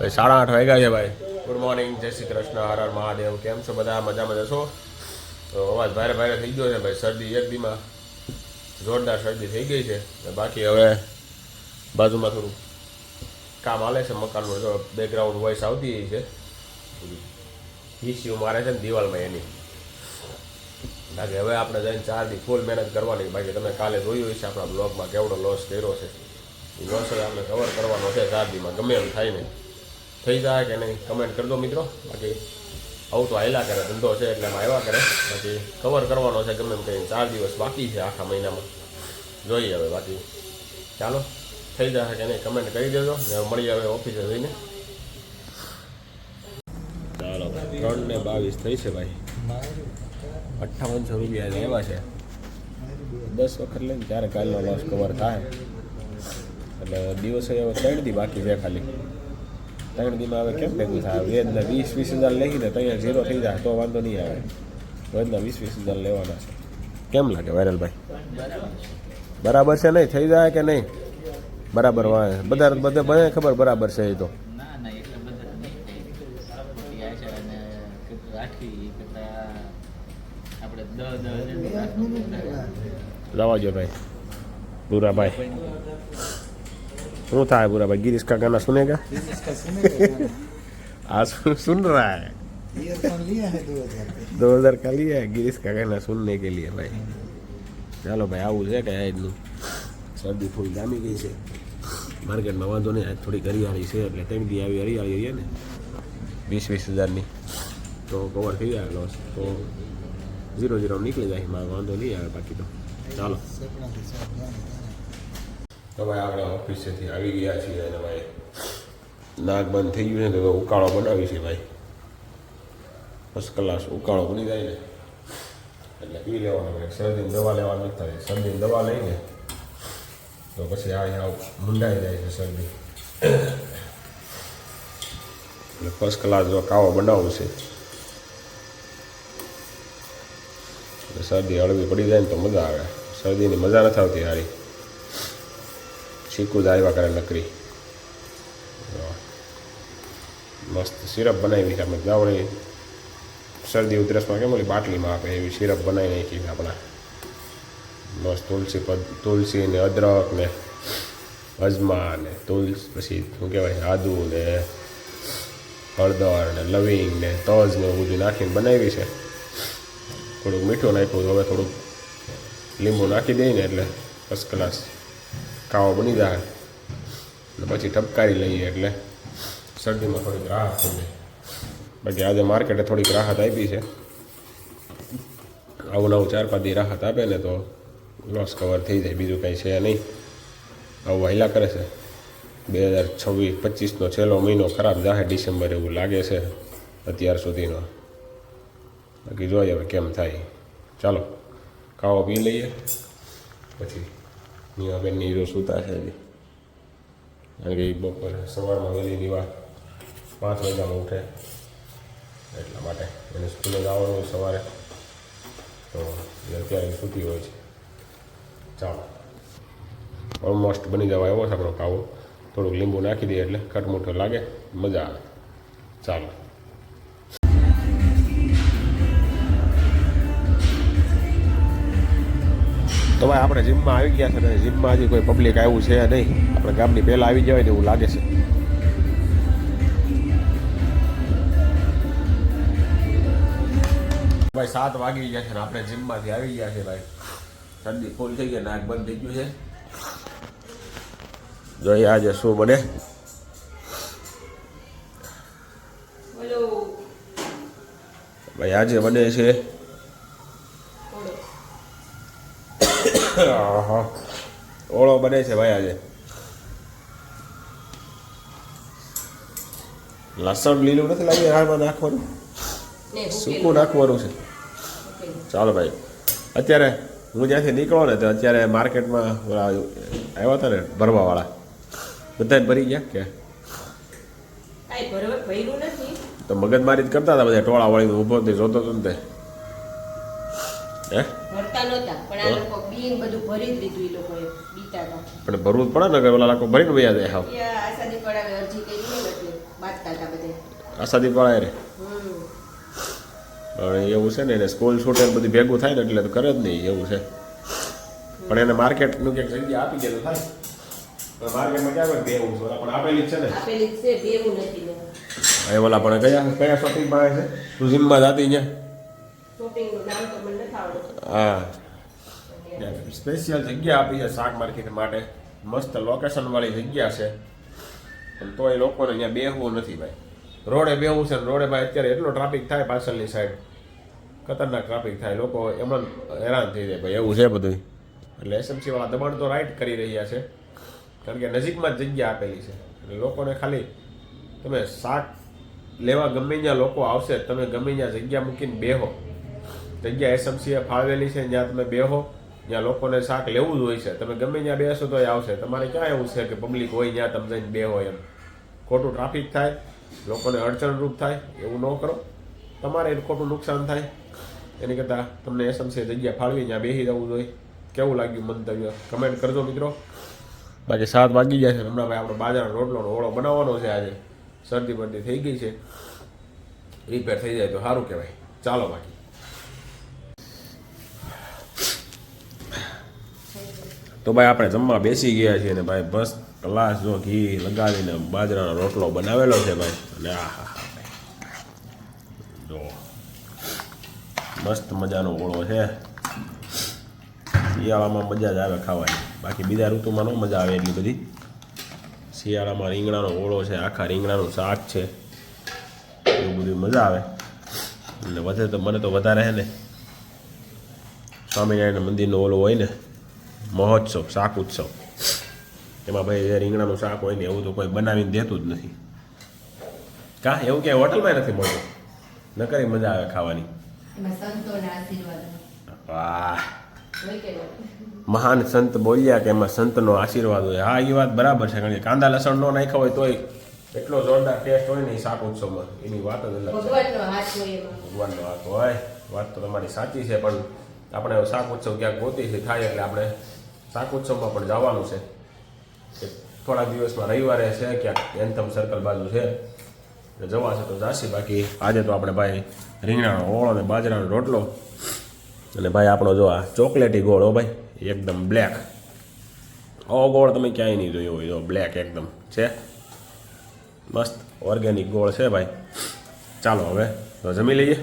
ભાઈ 8:30 વાગ્યા છે ભાઈ. ગુડ મોર્નિંગ, જય શ્રી કૃષ્ણ, હર હર મહાદેવ. કેમ છો બધા? મજામાં જશો? તો અવાજ ભારે ભારે થઈ ગયો છે ભાઈ. શરદી એક દીમાં જોરદાર શરદી થઈ ગઈ છે. બાકી હવે બાજુમાં થોડું કામ હાલે છે મકાનનું, જો બેકગ્રાઉન્ડ વોઇસ આવતી છે. ઈસ્યુ મારે છે ને દિવાલમાં એની. બાકી હવે આપણે જઈને 4 દી ફૂલ મહેનત કરવાની. બાકી તમે કાલે જોયું હશે આપણા બ્લોગમાં કેવડો લોસ કર્યો છે. એ લોસ આપણે કવર કરવાનો છે 4 દીમાં, ગમે એમ થાય ને. થઈ જાય કે નહીં કમેન્ટ કરી દો મિત્રો. બાકી આવું તો હાલ્યા કરે, ધંધો છે એટલે એમાં આવ્યા કરે. બાકી કવર કરવાનો છે ગમે એમ કહીને. 4 દિવસ બાકી છે આખા મહિનામાં, જોઈએ હવે. બાકી ચાલો થઈ જશે કે નહીં કમેન્ટ કરી દેજો ને. મળીએ હવે ઓફિસે જઈને. ચાલો 3:22 થઈ છે ભાઈ. 5800 રૂપિયા લેવા છે. 10 વખત લઈને ત્યારે કાલનો લોસ કવર થાય. એટલે દિવસે હવે 3 દી બાકી છે ખાલી. 3 દીમાં હવે કેમ ભેગું થાય? વેદના 20-20 હજાર લઈને ત્યાં 0 થઈ જાય તો વાંધો નહીં આવે. વેદના 20-20 હજાર લેવાના છે. કેમ લાગે વાયરલભાઈ? બરાબર છે નહીં? થઈ જાય કે નહીં? બરાબર વાય બધા ખબર બરાબર છે એ તો. જવાજો ભાઈ. પૂરાભાઈ શું થાય? પૂરાભાઈ गिरीश का गाना सुनेगा? आज सुन रहा है. 2000 का लिया है गिरीश का गाना सुनने के लिए भाई. ચાલો ભાઈ આવું છે કે આજનું. શરદી થોડી જામી ગઈ છે. માર્કેટમાં વાંધો નહીં, આજ થોડી હરિયાળી છે એટલે 3 દી આવી હરિયાળી રહીએ ને 20-20 હજારની તો કવર થઈ જાય લોસ. તો 0-0 નીકળી જાય, મારે વાંધો નહીં આવે. બાકી તો ચાલો. તો ભાઈ આપણે ઓફિસેથી આવી ગયા છીએ અને ભાઈ નાક બંધ થઈ ગયું ને તો ઉકાળો બનાવી છે ભાઈ. ફર્સ્ટ ક્લાસ ઉકાળો બની જાય ને એટલે પી લેવાનો ભાઈ. શરદીની દવા લેવા નથી થાય. શરદીની દવા લઈને તો પછી આ મુંડાઈ જાય છે શરદી. એટલે ફર્સ્ટ ક્લાસ જો કાવો બનાવવું છે એટલે શરદી હળવી પડી જાય ને તો મજા આવે. શરદીની મજા નથી આવતી સારી. શીકું જ આવ્યા કરે નકરી. મસ્ત સિરપ બનાવી છે અમે. ગાવડી શરદી ઉધરસમાં કેમ ઓલી બાટલીમાં આપે એવી સિરપ બનાવી નાખી આપણા. મસ્ત તુલસી ને અદરક ને અજમા ને પછી શું કહેવાય આદુ ને હળદર ને લવિંગ ને તજ ને બધું નાખીને બનાવી છે. થોડુંક મીઠું નાખ્યું, હવે થોડુંક લીંબુ નાખી દઈએ ને એટલે ફર્સ્ટ ક્લાસ કાવો બની જાય. ને પછી ટપકારી લઈએ એટલે શરદીમાં થોડીક રાહત થઈ જાય. બાકી આજે માર્કેટે થોડીક રાહત આપી છે. આવું નવું 4-5 દી રાહત આપે ને તો લોસ કવર થઈ જાય. બીજું કંઈ છે નહીં. આવું હાલ્યા કરે છે. 2026-25નો છેલ્લો મહિનો ખરાબ જાય ડિસેમ્બર એવું લાગે છે અત્યાર સુધીનો. બાકી જોઈએ હવે કેમ થાય. ચાલો કાવો પી લઈએ પછી નીવાબેનની હીરો સૂતા છે હજી. કારણ કે બપોર સવારમાં વહેલી નીવા 5 વાગ્યામાં ઉઠે એટલા માટે એને સ્કૂલે જવાનું હોય સવારે તો એ અત્યારે સૂતી હોય છે. ચાલો ઓલમોસ્ટ બની જવા આવ્યો છે આપણો કાવો. થોડુંક લીંબુ નાખી દઈએ એટલે ખટમૂઠો લાગે, મજા આવે. ચાલો તો ભાઈ આપણે જીમમાં આવી ગયા છે ને જીમમાં હજી કોઈ પબ્લિક આવ્યું છે નહીં. આપણે ગામની પહેલાં આવી જવાય ને એવું લાગે છે. ભાઈ 7 વાગી ગયા છે ને આપણે જીમમાંથી આવી ગયા છે ભાઈ. શરદી ફૂલ થઈ ગઈ, નાક બંધ થઈ ગયું છે. જોઈએ આજે શું બને. ભાઈ આજે બને છે ઓળો બને છે ભાઈ આજે. લસણ લીલું નથી લાગ્યું હાલમાં નાખવાનું, સૂકું નાખવાનું છે. ચાલો ભાઈ અત્યારે હું જ્યાંથી નીકળો ને તો અત્યારે માર્કેટમાં આવ્યા હતા ને ભરવાવાળા બધા ભરી ગયા કે તો મગજમારી જ કરતા હતા બધા. ટોળા વાળીને ઊભો હતી જોતો હતો ને તે પણ ભરવું જ પડે ને કે ઓલા લોકો ભરીને વયા જાય. હાવ બાંધતા હતા બધે. આશાદીપ વાળા રે પણ એવું છે ને એને સ્કૂલ છૂટે ને બધું ભેગું થાય ને એટલે તો કરે જ નહીં એવું છે પણ એને માર્કેટનું ક્યાંક જગ્યા આપી દે તો થાય પણ માર્કેટમાં ક્યાં હોય બેવું છે પણ આપેલી જ છે ને આપેલી જ છે, બેવું નથી ને. એ ઓલા પણ કયા કયા શોપિંગ માં છે તું જીમમાં જાતી ત્યાં શોપિંગનું નામ તો મને નથી આવડતું. હા સ્પેશિયલ જગ્યા આપી છે શાક માર્કેટ માટે મસ્ત લોકેશન વાળી જગ્યા છે પણ તોય લોકોને અહીંયા બેહવું નથી ભાઈ રોડે બેહવું છે ને રોડે ભાઈ અત્યારે એટલો ટ્રાફિક થાય પાછળની સાઈડ ખતરનાક ટ્રાફિક થાય લોકો એમાં હેરાન થઈ જાય ભાઈ એવું છે બધું એટલે એસએમસી વાળા દબાણ તો રાઈટ કરી રહ્યા છે કારણ કે નજીકમાં જ જગ્યા આપેલી છે એટલે લોકોને ખાલી તમે શાક લેવા ગમે ત્યાં લોકો આવશે તમે ગમે ત્યાં જગ્યા મૂકીને બેહો જગ્યા એસએમસીએ ફાળવેલી છે જ્યાં તમે બેહો જ્યાં લોકોને શાક લેવું જ હોય છે તમે ગમે ત્યાં બેસો તો આવશે તમારે ક્યાં એવું છે કે પબ્લિક હોય ત્યાં તમે જઈને બેહો એમ ખોટું ટ્રાફિક થાય લોકોને અડચણરૂપ થાય એવું ન કરો તમારે ખોટું નુકસાન થાય એની કરતાં તમને એસએમસીએ જગ્યા ફાળવી ત્યાં બેસી જવું જોઈએ કેવું લાગ્યું મંતવ્ય કમેન્ટ કરજો મિત્રો બાકી 7 વાગી ગયા છે હમણાં ભાઈ આપણે બાજરાનો રોટલોનો ઓળો બનાવવાનો છે આજે શરદી બરદી થઈ ગઈ છે રિપેર થઈ જાય તો સારું કહેવાય ચાલો બાકી તો ભાઈ આપણે જમવા બેસી ગયા છીએ ને ભાઈ બસ ગ્લાસ જો ઘી લગાવીને બાજરાનો રોટલો બનાવેલો છે ભાઈ અને આહા જો મસ્ત મજાનો ઓળો છે શિયાળામાં મજા જ આવે ખાવાની બાકી બીજા ઋતુમાં ન મજા આવે એટલી બધી શિયાળામાં રીંગણાનો ઓળો છે આખા રીંગણાનું શાક છે એવું બધું મજા આવે એટલે વધે તો મને તો વધારે છે ને સ્વામિનારાયણ મંદિરનો ઓલો હોય ને મહોત્સવ શાક ઉત્સવ એમાં ભાઈ જે રીંગણાનું શાક હોય ને એવું તો કોઈ બનાવીને દેતું જ નથી કા એવું ક્યાંય હોટલમાં નથી મળતું નકરી મજા આવે ખાવાની વાહ મહાન સંત બોલ્યા કે એમાં સંતનો આશીર્વાદ હોય હા એ વાત બરાબર છે કારણ કે કાંદા લસણ ન નાખ્યા હોય તોય એટલો જોરદાર ટેસ્ટ હોય ને શાક ઉત્સવમાં એની વાત જ અલગ છે ભગવાનનો હાથ હોય વાત તો તમારી સાચી છે પણ આપણે શાક ઉત્સવ ક્યાંક ગોતી છે થાય એટલે આપણે શાક ઉત્સવમાં પણ જવાનું છે થોડા દિવસમાં રવિવારે છે ક્યાંક એન્થમ સર્કલ બાજુ છે જવાશે તો જાશે બાકી આજે તો આપણે ભાઈ રીંગણાનો ઓળો અને બાજરાનો રોટલો અને ભાઈ આપણો જો આ ચોકલેટી ગોળ હો ભાઈ એકદમ બ્લેક ઓ ગોળ તમે ક્યાંય નહીં જોયો હોય જો બ્લેક એકદમ છે મસ્ત ઓર્ગેનિક ગોળ છે ભાઈ ચાલો હવે તો જમી લઈએ